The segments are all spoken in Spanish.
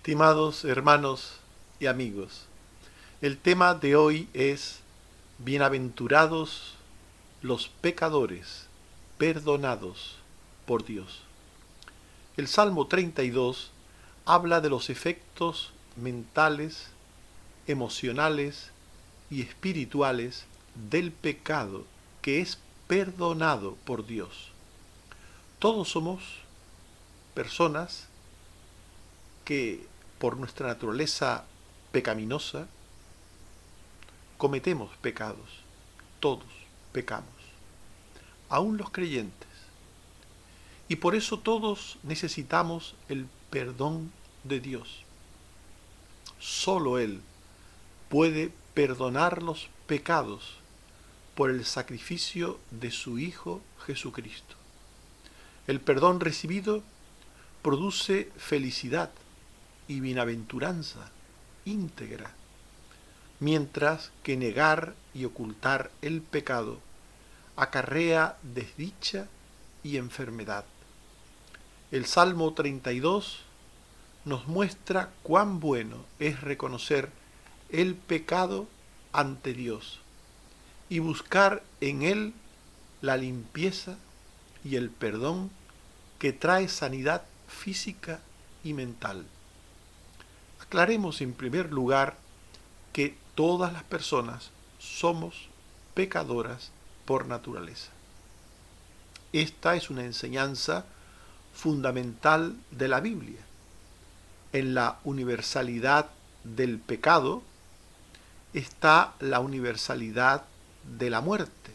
Estimados hermanos y amigos, el tema de hoy es Bienaventurados los pecadores, perdonados por Dios. El Salmo 32 habla de los efectos mentales, emocionales y espirituales del pecado que es perdonado por Dios. Todos somos personas que por nuestra naturaleza pecaminosa cometemos pecados. Todos pecamos, aun los creyentes. Y por eso todos necesitamos el perdón de Dios. Solo Él puede perdonar los pecados por el sacrificio de su Hijo Jesucristo. El perdón recibido produce felicidad y bienaventuranza íntegra, mientras que negar y ocultar el pecado acarrea desdicha y enfermedad. El Salmo 32 nos muestra cuán bueno es reconocer el pecado ante Dios y buscar en Él la limpieza y el perdón que trae sanidad física y mental. Aclaremos en primer lugar que todas las personas somos pecadoras por naturaleza. Esta es una enseñanza fundamental de la Biblia. En la universalidad del pecado está la universalidad de la muerte,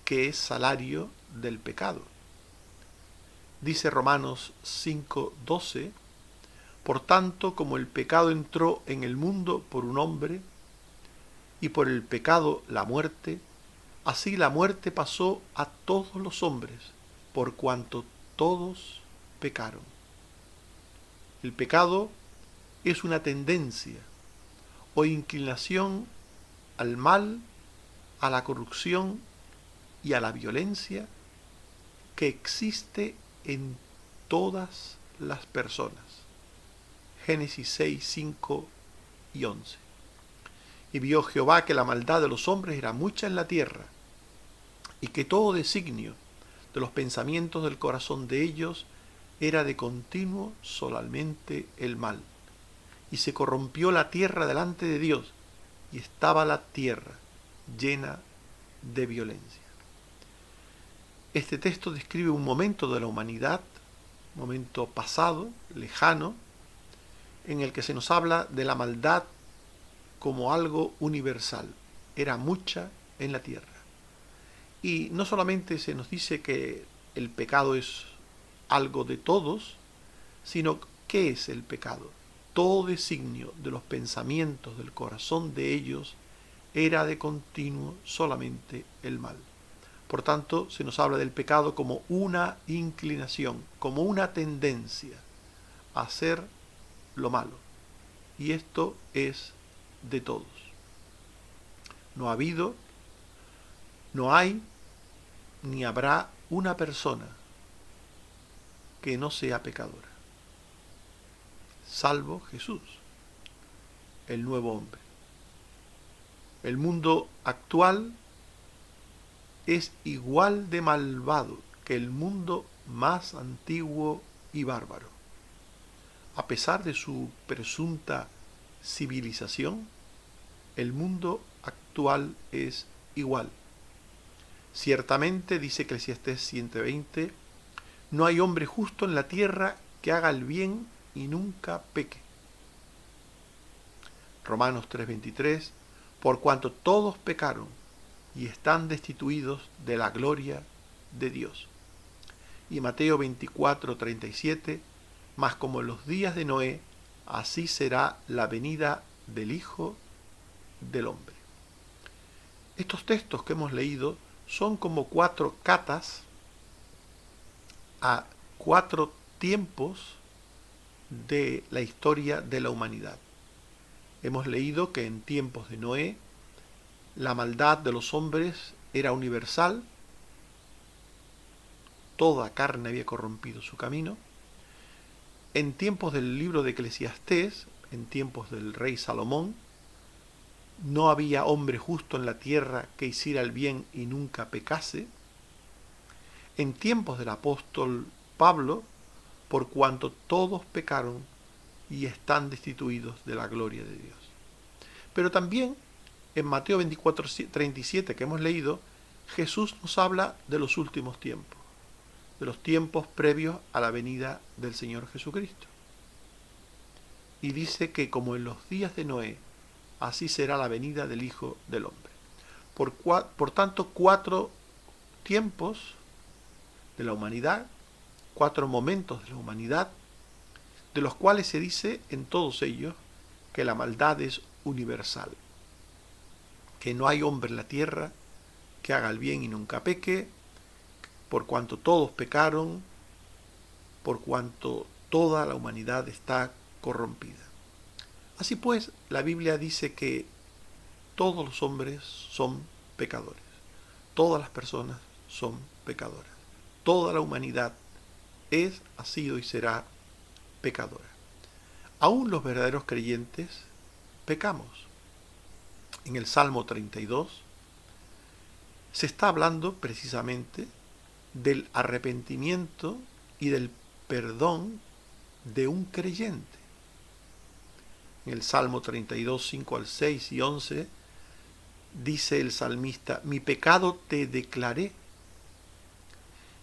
que es salario del pecado. Dice Romanos 5:12, por tanto, como el pecado entró en el mundo por un hombre, y por el pecado la muerte, así la muerte pasó a todos los hombres, por cuanto todos pecaron. El pecado es una tendencia o inclinación al mal, a la corrupción y a la violencia que existe en todas las personas. Génesis 6, 5 y 11. Y vio Jehová que la maldad de los hombres era mucha en la tierra, y que todo designio de los pensamientos del corazón de ellos era de continuo solamente el mal. Y se corrompió la tierra delante de Dios, y estaba la tierra llena de violencia. Este texto describe un momento de la humanidad, un momento pasado, lejano, en el que se nos habla de la maldad como algo universal. Era mucha en la tierra. Y no solamente se nos dice que el pecado es algo de todos, sino ¿qué es el pecado? Todo designio de los pensamientos del corazón de ellos era de continuo solamente el mal. Por tanto, se nos habla del pecado como una inclinación, como una tendencia a hacer lo malo. Y esto es de todos. No ha habido, no hay, ni habrá una persona que no sea pecadora, salvo Jesús, el nuevo hombre. El mundo actual es igual de malvado que el mundo más antiguo y bárbaro. A pesar de su presunta civilización, el mundo actual es igual. Ciertamente, dice Eclesiastés 7:20, no hay hombre justo en la tierra que haga el bien y nunca peque. Romanos 3:23, por cuanto todos pecaron y están destituidos de la gloria de Dios. Y Mateo 24:37, mas como en los días de Noé, así será la venida del Hijo del Hombre. Estos textos que hemos leído son como 4 catas a 4 tiempos de la historia de la humanidad. Hemos leído que en tiempos de Noé la maldad de los hombres era universal, toda carne había corrompido su camino. en tiempos del libro de Eclesiastés, en tiempos del rey Salomón, no había hombre justo en la tierra que hiciera el bien y nunca pecase. En tiempos del apóstol Pablo, por cuanto todos pecaron y están destituidos de la gloria de Dios. Pero también en Mateo 24:37 que hemos leído, Jesús nos habla de los últimos tiempos, de los tiempos previos a la venida del Señor Jesucristo. Y dice que como en los días de Noé, así será la venida del Hijo del Hombre. Por tanto, 4 tiempos de la humanidad, 4 momentos de la humanidad, de los cuales se dice en todos ellos que la maldad es universal, que no hay hombre en la tierra que haga el bien y nunca peque, por cuanto todos pecaron, por cuanto toda la humanidad está corrompida. Así pues, la Biblia dice que todos los hombres son pecadores, todas las personas son pecadoras, toda la humanidad es, ha sido y será pecadora. Aún los verdaderos creyentes pecamos. En el Salmo 32 se está hablando precisamente del arrepentimiento y del perdón de un creyente. En el Salmo 32, 5 al 6 y 11, dice el salmista: mi pecado te declaré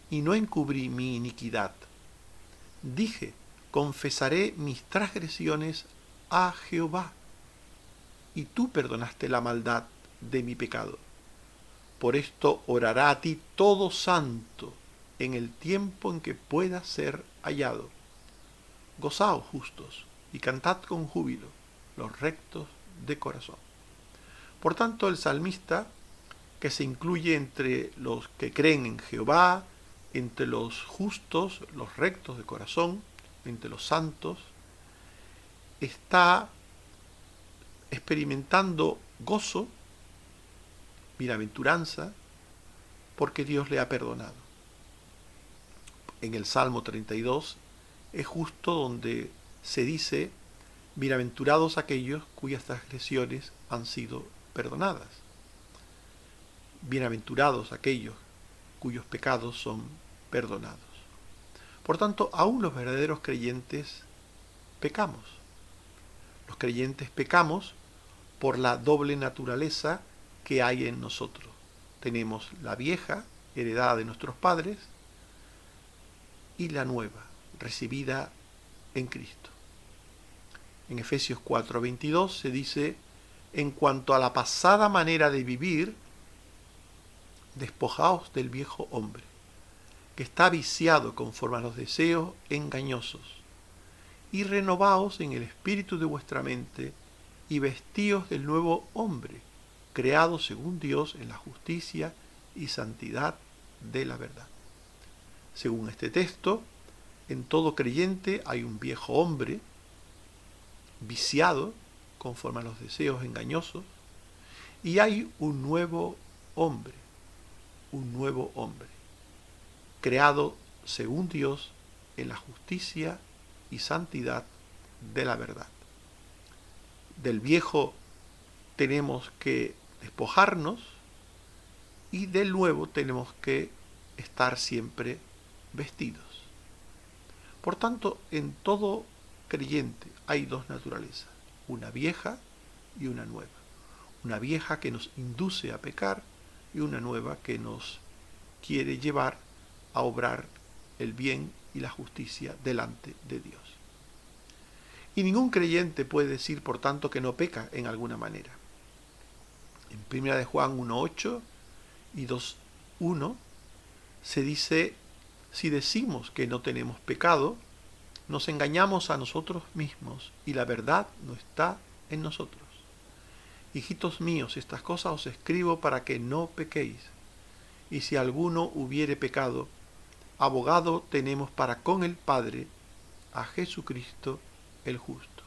y no encubrí mi iniquidad. Dije: confesaré mis transgresiones a Jehová, y tú perdonaste la maldad de mi pecado. Por esto orará a ti todo santo en el tiempo en que pueda ser hallado. Gozaos justos y cantad con júbilo los rectos de corazón. Por tanto, el salmista, que se incluye entre los que creen en Jehová, entre los justos, los rectos de corazón, entre los santos, está experimentando gozo, bienaventuranza, porque Dios le ha perdonado. En el Salmo 32 es justo donde se dice: bienaventurados aquellos cuyas transgresiones han sido perdonadas. Bienaventurados aquellos cuyos pecados son perdonados. Por tanto, aún los verdaderos creyentes pecamos. Los creyentes pecamos por la doble naturaleza que hay en nosotros. Tenemos la vieja, heredada de nuestros padres, y la nueva, recibida en Cristo. En Efesios 4:22 se dice: en cuanto a la pasada manera de vivir, despojaos del viejo hombre, que está viciado conforme a los deseos engañosos, y renovaos en el espíritu de vuestra mente, y vestíos del nuevo hombre, creado según Dios en la justicia y santidad de la verdad. Según este texto, en todo creyente hay un viejo hombre viciado conforme a los deseos engañosos, y hay un nuevo hombre, creado según Dios en la justicia y santidad de la verdad. Del viejo tenemos que despojarnos, y del nuevo tenemos que estar siempre vestidos. Por tanto, en todo creyente hay 2 naturalezas, una vieja y una nueva. Una vieja que nos induce a pecar, y una nueva que nos quiere llevar a obrar el bien y la justicia delante de Dios. Y ningún creyente puede decir, por tanto, que no peca en alguna manera. En 1 de Juan 1:8 y 2:1 se dice: si decimos que no tenemos pecado, nos engañamos a nosotros mismos, y la verdad no está en nosotros. Hijitos míos, estas cosas os escribo para que no pequéis. Y si alguno hubiere pecado, abogado tenemos para con el Padre, a Jesucristo el justo.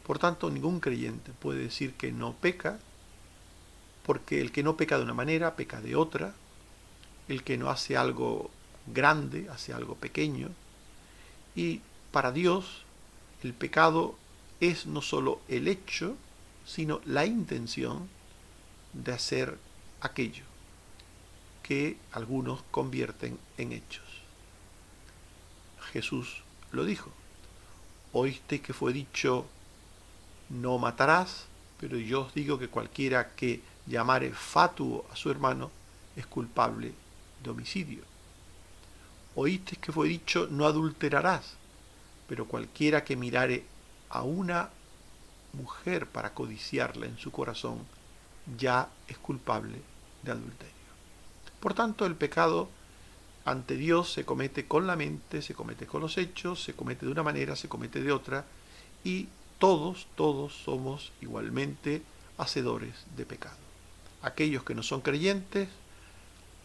Por tanto, ningún creyente puede decir que no peca, porque el que no peca de una manera, peca de otra. El que no hace algo grande, hace algo pequeño. Y Para Dios, el pecado es no solo el hecho, sino la intención de hacer aquello que algunos convierten en hechos. Jesús lo dijo. Oíste que fue dicho, no matarás, pero yo os digo que cualquiera que llamare fatuo a su hermano es culpable de homicidio. Oíste que fue dicho, no adulterarás, pero cualquiera que mirare a una mujer para codiciarla en su corazón ya es culpable de adulterio. Por tanto, el pecado ante Dios se comete con la mente, se comete con los hechos, se comete de una manera, se comete de otra, y todos somos igualmente hacedores de pecado. Aquellos que no son creyentes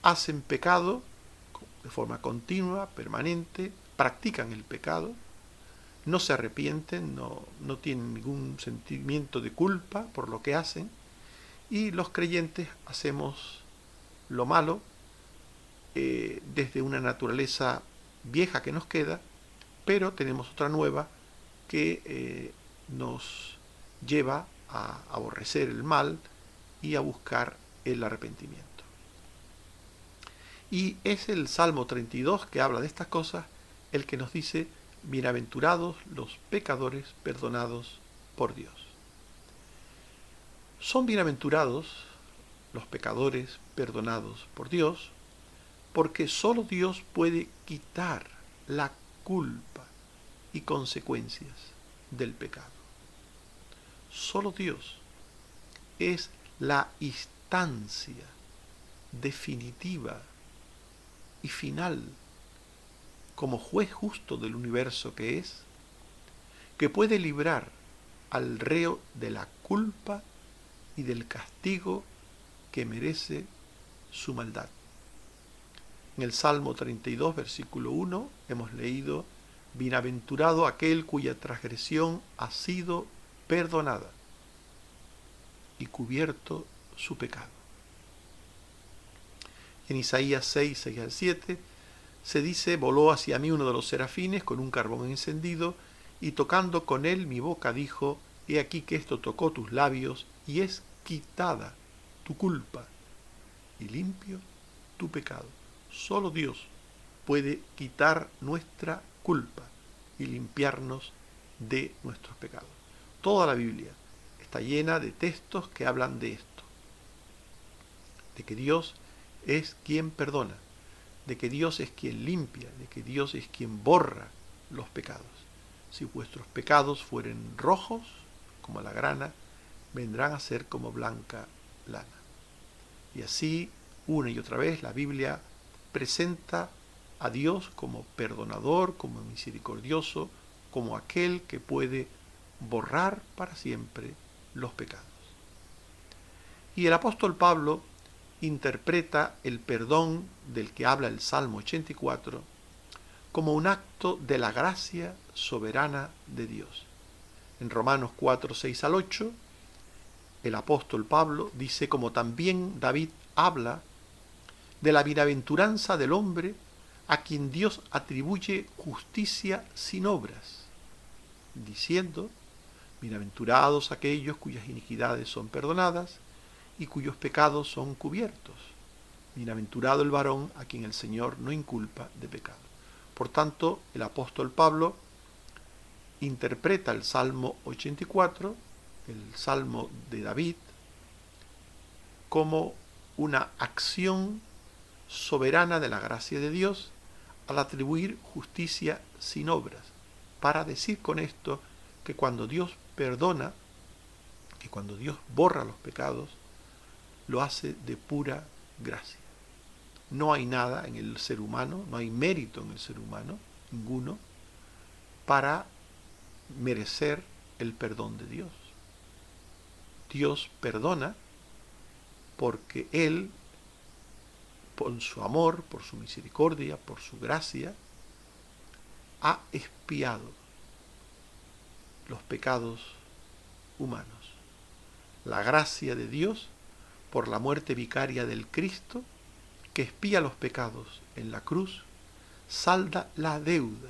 hacen pecado de forma continua, permanente, practican el pecado, no se arrepienten, no tienen ningún sentimiento de culpa por lo que hacen, y los creyentes hacemos lo malo desde una naturaleza vieja que nos queda, pero tenemos otra nueva que nos lleva a aborrecer el mal y a buscar el arrepentimiento. Y es el Salmo 32 que habla de estas cosas, el que nos dice, bienaventurados los pecadores perdonados por Dios. Son bienaventurados los pecadores perdonados por Dios, porque solo Dios puede quitar la culpa y consecuencias del pecado. Solo Dios es la instancia definitiva y final, como juez justo del universo que es, que puede librar al reo de la culpa y del castigo que merece su maldad. En el Salmo 32, versículo 1, hemos leído, bienaventurado aquel cuya transgresión ha sido perdonada y cubierto su pecado. En Isaías 6, 6 al 7, se dice, voló hacia mí uno de los serafines con un carbón encendido, y tocando con él mi boca dijo, he aquí que esto tocó tus labios, y es quitada tu culpa, y limpio tu pecado. Solo Dios puede quitar nuestra culpa y limpiarnos de nuestros pecados. Toda la Biblia está llena de textos que hablan de esto, de que Dios es quien perdona, de que Dios es quien limpia, de que Dios es quien borra los pecados. Si vuestros pecados fueren rojos, como la grana, vendrán a ser como blanca lana. Y así, una y otra vez, la Biblia presenta a Dios como perdonador, como misericordioso, como aquel que puede borrar para siempre los pecados. Y el apóstol Pablo interpreta el perdón del que habla el Salmo 84 como un acto de la gracia soberana de Dios. En Romanos 4, 6 al 8, el apóstol Pablo dice, como también David habla de la bienaventuranza del hombre a quien Dios atribuye justicia sin obras, diciendo, bienaventurados aquellos cuyas iniquidades son perdonadas y cuyos pecados son cubiertos. Bienaventurado el varón a quien el Señor no inculpa de pecado. Por tanto, el apóstol Pablo interpreta el Salmo 84, el Salmo de David, como una acción soberana de la gracia de Dios al atribuir justicia sin obras, para decir con esto que cuando Dios perdona, que cuando Dios borra los pecados, lo hace de pura gracia. No hay nada en el ser humano, no hay mérito en el ser humano, ninguno, para merecer el perdón de Dios. Dios perdona porque Él, por su amor, por su misericordia, por su gracia, ha expiado los pecados humanos. La gracia de Dios, por la muerte vicaria del Cristo, que expía los pecados en la cruz, salda la deuda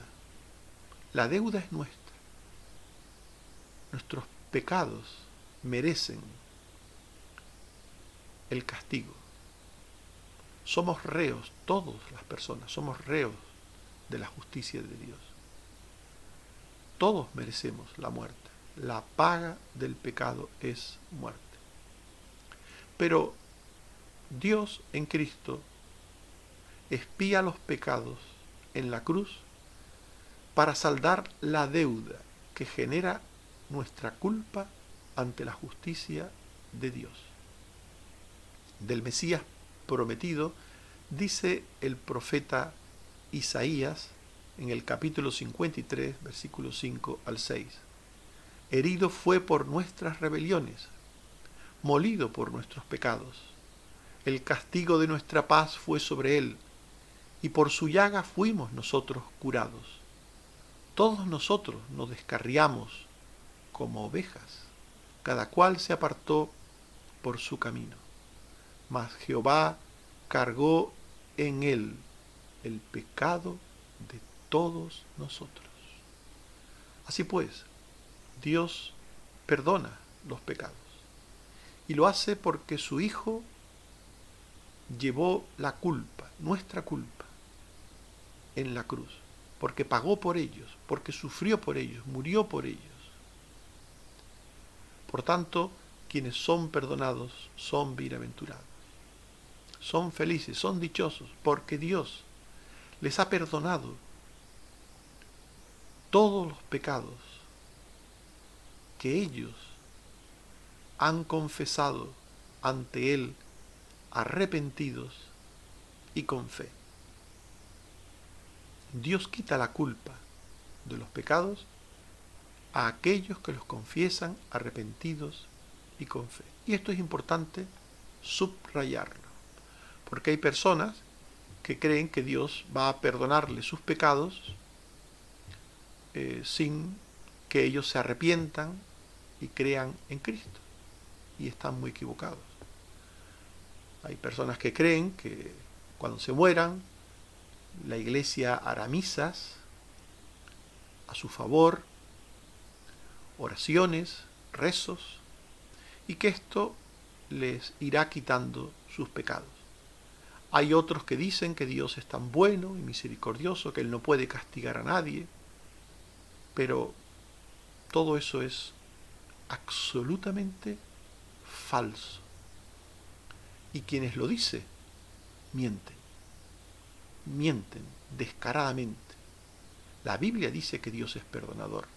La deuda es nuestra. Nuestros pecados merecen el castigo. Somos reos, todas las personas, somos reos de la justicia de Dios. Todos merecemos la muerte. La paga del pecado es muerte. Pero Dios en Cristo expía los pecados en la cruz para saldar la deuda que genera nuestra culpa ante la justicia de Dios. Del Mesías prometido dice el profeta Isaías en el capítulo 53, versículos 5 al 6. Herido fue por nuestras rebeliones, molido por nuestros pecados. El castigo de nuestra paz fue sobre él, y por su llaga fuimos nosotros curados. Todos nosotros nos descarriamos como ovejas, cada cual se apartó por su camino. Mas Jehová cargó en él el pecado de todos nosotros. Así pues, Dios perdona los pecados, y lo hace porque su Hijo llevó la culpa, nuestra culpa, en la cruz, porque pagó por ellos, porque sufrió por ellos, murió por ellos. Por tanto, quienes son perdonados son bienaventurados, son felices, son dichosos, porque Dios les ha perdonado todos los pecados que ellos han confesado ante Él arrepentidos y con fe. Dios quita la culpa de los pecados a aquellos que los confiesan arrepentidos y con fe. Y esto es importante subrayarlo, porque hay personas que creen que Dios va a perdonarles sus pecados sin que ellos se arrepientan y crean en Cristo, y están muy equivocados. Hay personas que creen que cuando se mueran, la iglesia hará misas a su favor, oraciones, rezos, y que esto les irá quitando sus pecados. Hay otros que dicen que Dios es tan bueno y misericordioso que Él no puede castigar a nadie, pero todo eso es absolutamente falso. Y quienes lo dicen, mienten descaradamente. La Biblia dice que Dios es perdonador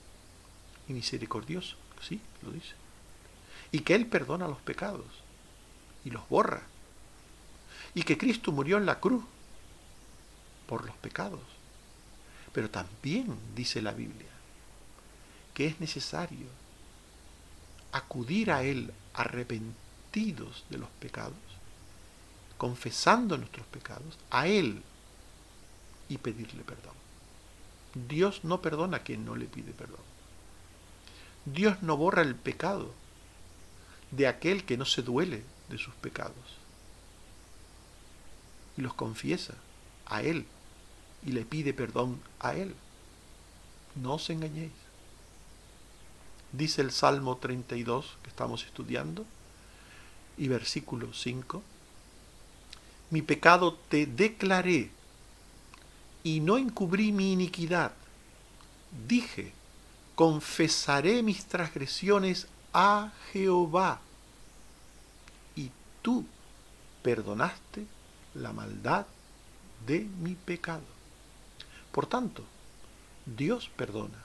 y misericordioso, sí, lo dice. Y que Él perdona los pecados y los borra. Y que Cristo murió en la cruz por los pecados. Pero también dice la Biblia que es necesario acudir a Él arrepentidos de los pecados, confesando nuestros pecados, a Él y pedirle perdón. Dios no perdona a quien no le pide perdón. Dios no borra el pecado de aquel que no se duele de sus pecados y los confiesa a Él y le pide perdón a Él. No os engañéis. Dice el Salmo 32 que estamos estudiando y versículo 5: mi pecado te declaré y no encubrí mi iniquidad. Dije, confesaré mis transgresiones a Jehová, y tú perdonaste la maldad de mi pecado. Por tanto, Dios perdona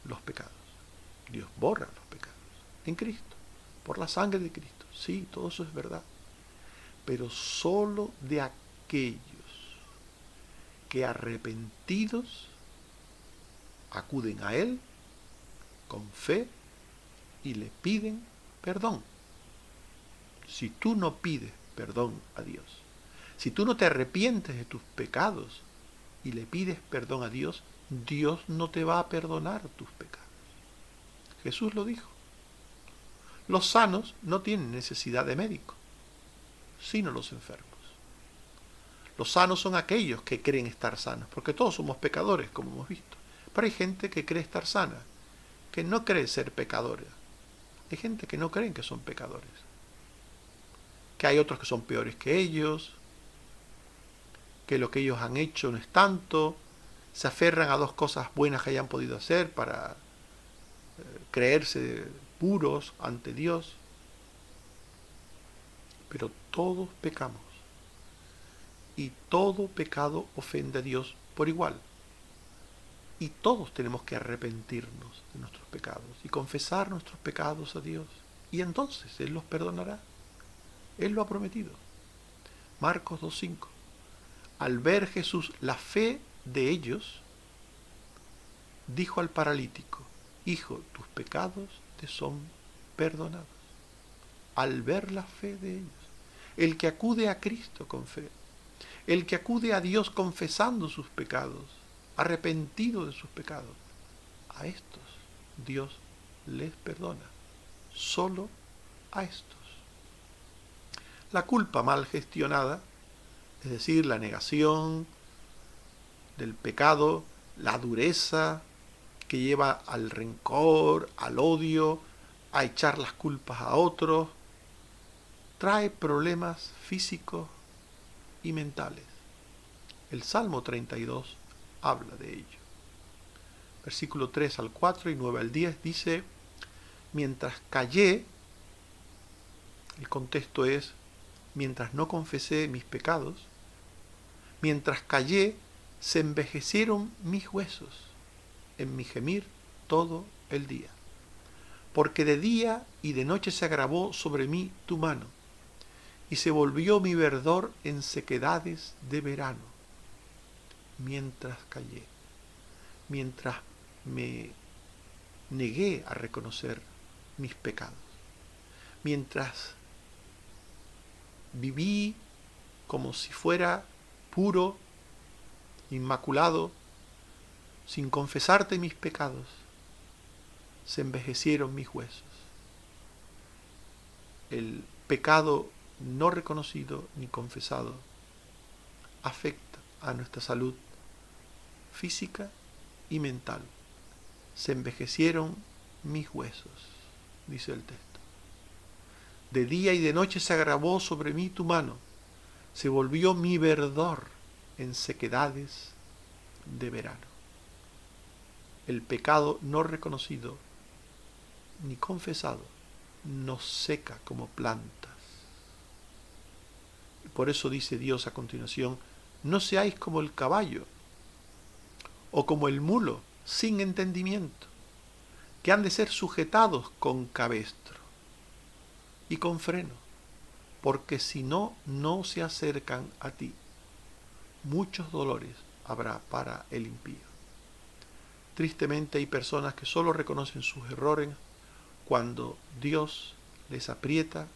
los pecados. Dios borra los pecados en Cristo, por la sangre de Cristo. Sí, todo eso es verdad. Pero solo de aquellos que arrepentidos acuden a Él con fe y le piden perdón. Si tú no pides perdón a Dios, si tú no te arrepientes de tus pecados y le pides perdón a Dios, Dios no te va a perdonar tus pecados. Jesús lo dijo. Los sanos no tienen necesidad de médico, sino los enfermos. Los sanos son aquellos que creen estar sanos, porque todos somos pecadores, como hemos visto. Pero hay gente que cree estar sana, que no cree ser pecadora. Hay gente que no creen que son pecadores, que hay otros que son peores que ellos, que lo que ellos han hecho no es tanto, se aferran a dos cosas buenas que hayan podido hacer para creerse puros ante Dios. Pero todos pecamos y todo pecado ofende a Dios por igual. Y todos tenemos que arrepentirnos de nuestros pecados y confesar nuestros pecados a Dios. Y entonces Él los perdonará. Él lo ha prometido. Marcos 2:5. Al ver Jesús la fe de ellos, dijo al paralítico: Hijo, tus pecados te son perdonados. Al ver la fe de ellos. El que acude a Cristo con fe, el que acude a Dios confesando sus pecados, arrepentido de sus pecados, a estos Dios les perdona. Solo a estos. La culpa mal gestionada, es decir, la negación del pecado, la dureza que lleva al rencor, al odio, a echar las culpas a otros, trae problemas físicos y mentales. El Salmo 32 habla de ello. Versículo 3 al 4 y 9 al 10 dice: mientras callé, el contexto es, mientras no confesé mis pecados, mientras callé, se envejecieron mis huesos en mi gemir todo el día. Porque de día y de noche se agravó sobre mí tu mano, y se volvió mi verdor en sequedades de verano. Mientras callé, mientras me negué a reconocer mis pecados, mientras viví como si fuera puro, inmaculado, sin confesarte mis pecados, se envejecieron mis huesos. El pecado no reconocido ni confesado afecta a nuestra salud física y mental. Se envejecieron mis huesos, dice el texto. De día y de noche se agravó sobre mí tu mano, se volvió mi verdor en sequedades de verano. El pecado no reconocido ni confesado nos seca como plantas. Por eso dice Dios a continuación: no seáis como el caballo o como el mulo sin entendimiento, que han de ser sujetados con cabestro y con freno, porque si no, no se acercan a ti. Muchos dolores habrá para el impío. Tristemente hay personas que solo reconocen sus errores cuando Dios les aprieta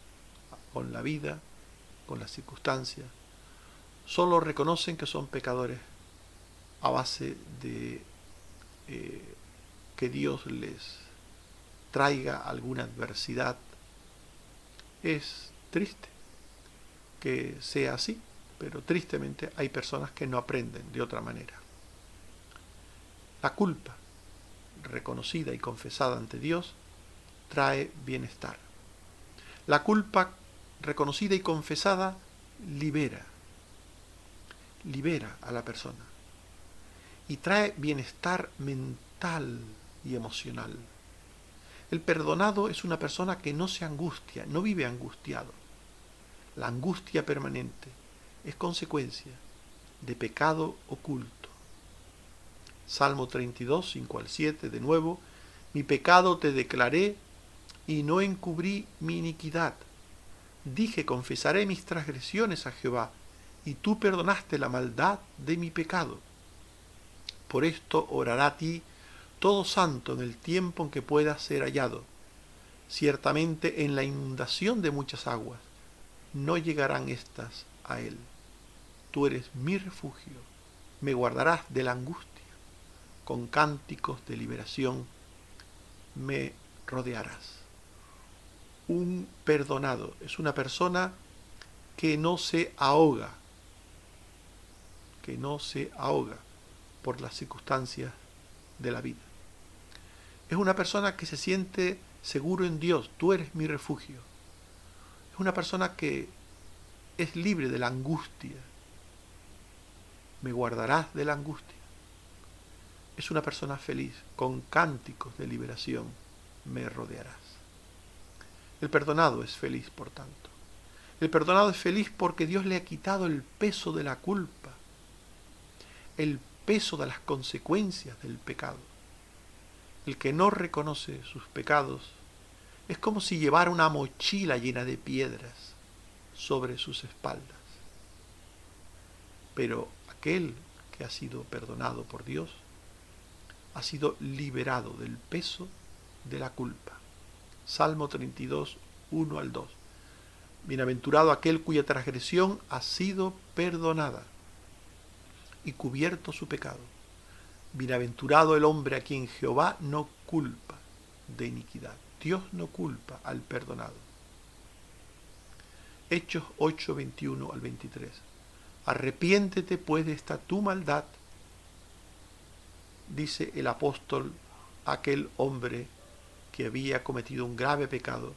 con la vida, con las circunstancias. Solo reconocen que son pecadores a base de que Dios les traiga alguna adversidad. Es triste que sea así, pero tristemente hay personas que no aprenden de otra manera. La culpa, reconocida y confesada ante Dios, trae bienestar. La culpa, reconocida y confesada, libera a la persona y trae bienestar mental y emocional. El perdonado es una persona que no se angustia, no vive angustiado. La angustia permanente es consecuencia de pecado oculto. Salmo 32, 5 al 7, de nuevo: mi pecado te declaré y no encubrí mi iniquidad. Dije: confesaré mis transgresiones a Jehová, y tú perdonaste la maldad de mi pecado. Por esto orará a ti todo santo en el tiempo en que pueda ser hallado. Ciertamente en la inundación de muchas aguas no llegarán éstas a él. Tú eres mi refugio, me guardarás de la angustia, con cánticos de liberación me rodearás. Un perdonado es una persona que no se ahoga por las circunstancias de la vida. Es una persona que se siente seguro en Dios. Tú eres mi refugio. Es una persona que es libre de la angustia. Me guardarás de la angustia. Es una persona feliz. Con cánticos de liberación me rodearás. El perdonado es feliz, por tanto. El perdonado es feliz porque Dios le ha quitado el peso de la culpa, el peso de las consecuencias del pecado. El que no reconoce sus pecados es como si llevara una mochila llena de piedras sobre sus espaldas. Pero aquel que ha sido perdonado por Dios ha sido liberado del peso de la culpa. Salmo 32, 1 al 2. Bienaventurado aquel cuya transgresión ha sido perdonada y cubierto su pecado. Bienaventurado el hombre a quien Jehová no culpa de iniquidad. Dios no culpa al perdonado. Hechos 8, 21 al 23. Arrepiéntete pues de esta tu maldad, dice el apóstol a aquel hombre que había cometido un grave pecado,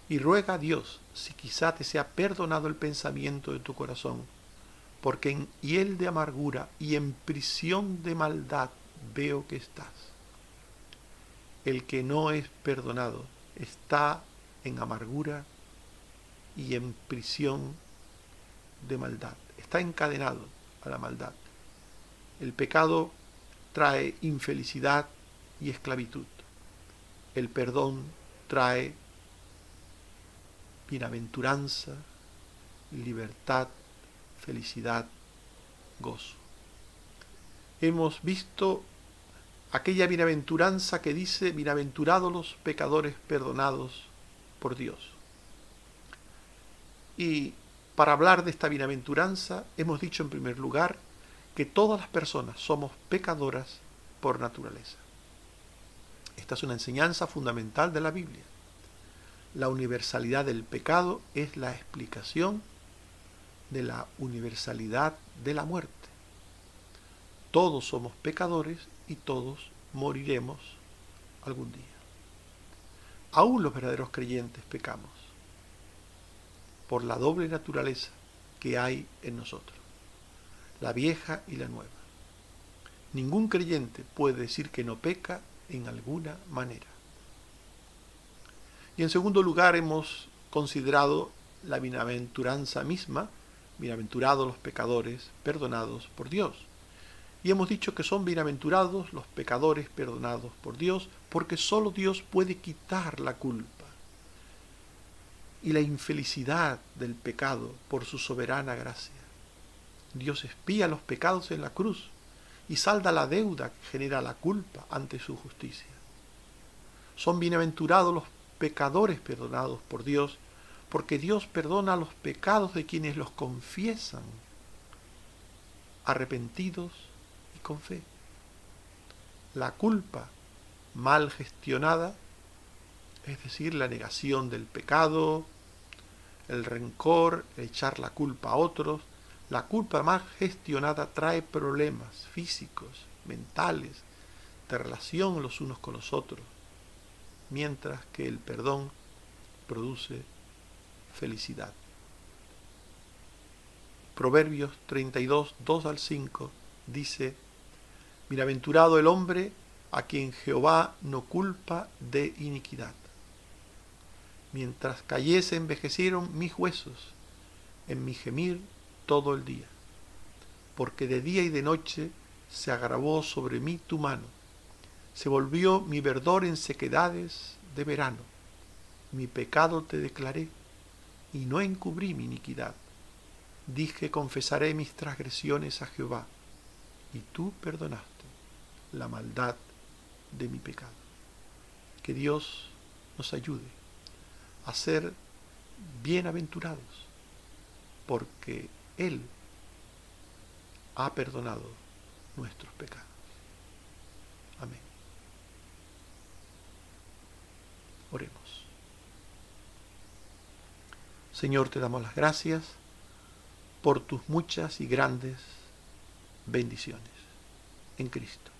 y ruega a Dios si quizá te sea perdonado el pensamiento de tu corazón, porque en hiel de amargura y en prisión de maldad veo que estás. El que no es perdonado está en amargura y en prisión de maldad. Está encadenado a la maldad. El pecado trae infelicidad y esclavitud. El perdón trae bienaventuranza, libertad, felicidad, gozo. Hemos visto aquella bienaventuranza que dice: bienaventurados los pecadores perdonados por Dios. Y para hablar de esta bienaventuranza hemos dicho en primer lugar que todas las personas somos pecadoras por naturaleza. Esta es una enseñanza fundamental de la Biblia. La universalidad del pecado es la explicación de la universalidad de la muerte. Todos somos pecadores y todos moriremos algún día. Aún los verdaderos creyentes pecamos por la doble naturaleza que hay en nosotros, la vieja y la nueva. Ningún creyente puede decir que no peca en alguna manera. Y en segundo lugar hemos considerado la bienaventuranza misma, bienaventurados los pecadores perdonados por Dios. Y hemos dicho que son bienaventurados los pecadores perdonados por Dios, porque solo Dios puede quitar la culpa y la infelicidad del pecado por su soberana gracia. Dios expía los pecados en la cruz y salda la deuda que genera la culpa ante su justicia. Son bienaventurados los pecadores perdonados por Dios, porque Dios perdona los pecados de quienes los confiesan, arrepentidos y con fe. La culpa mal gestionada, es decir, la negación del pecado, el rencor, el echar la culpa a otros, la culpa mal gestionada trae problemas físicos, mentales, de relación los unos con los otros, mientras que el perdón produce felicidad. Proverbios 32, 2 al 5 dice: bienaventurado el hombre a quien Jehová no culpa de iniquidad. Mientras callé se envejecieron mis huesos, en mi gemir todo el día, porque de día y de noche se agravó sobre mí tu mano, se volvió mi verdor en sequedades de verano. Mi pecado te declaré, y no encubrí mi iniquidad. Dije: confesaré mis transgresiones a Jehová, y tú perdonaste la maldad de mi pecado. Que Dios nos ayude a ser bienaventurados, porque Él ha perdonado nuestros pecados. Amén. Oremos. Señor, te damos las gracias por tus muchas y grandes bendiciones en Cristo.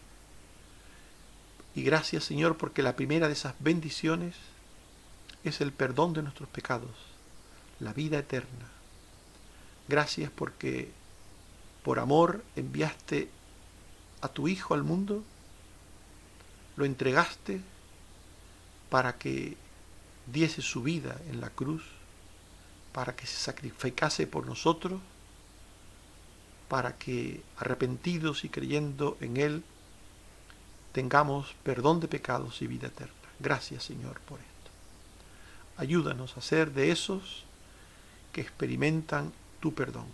Y gracias, Señor, porque la primera de esas bendiciones es el perdón de nuestros pecados, la vida eterna. Gracias porque por amor enviaste a tu Hijo al mundo, lo entregaste para que diese su vida en la cruz, para que se sacrificase por nosotros, para que arrepentidos y creyendo en Él tengamos perdón de pecados y vida eterna. Gracias, Señor, por esto. Ayúdanos a ser de esos que experimentan tu perdón,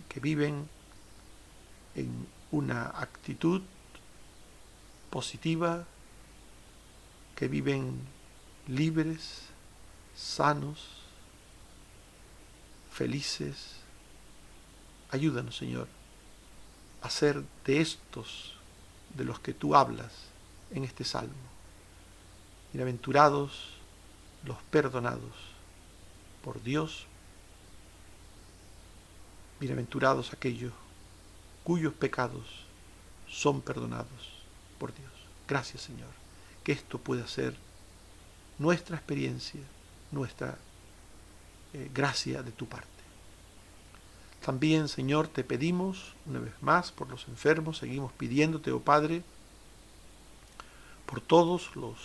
que viven en una actitud positiva, que viven libres, sanos, felices. Ayúdanos, Señor, a ser de estos de los que tú hablas en este salmo. Bienaventurados los perdonados por Dios, bienaventurados aquellos cuyos pecados son perdonados por Dios. Gracias, Señor, que esto pueda ser nuestra experiencia, nuestra gracia de tu parte. También, Señor, te pedimos una vez más por los enfermos, seguimos pidiéndote, oh Padre, por todos los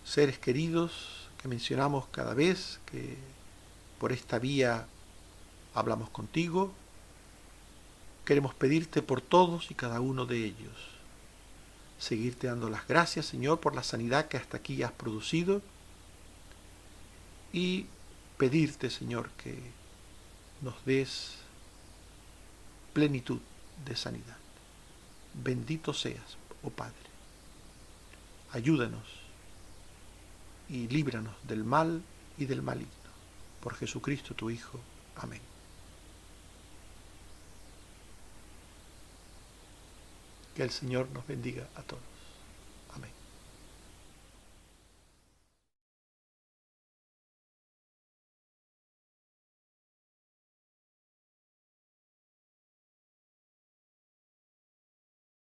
seres queridos que mencionamos cada vez que por esta vía hablamos contigo. Queremos pedirte por todos y cada uno de ellos. Seguirte dando las gracias, Señor, por la sanidad que hasta aquí has producido. Y pedirte, Señor, que nos des plenitud de sanidad. Bendito seas, oh Padre. Ayúdanos y líbranos del mal y del maligno. Por Jesucristo tu Hijo. Amén. Que el Señor nos bendiga a todos.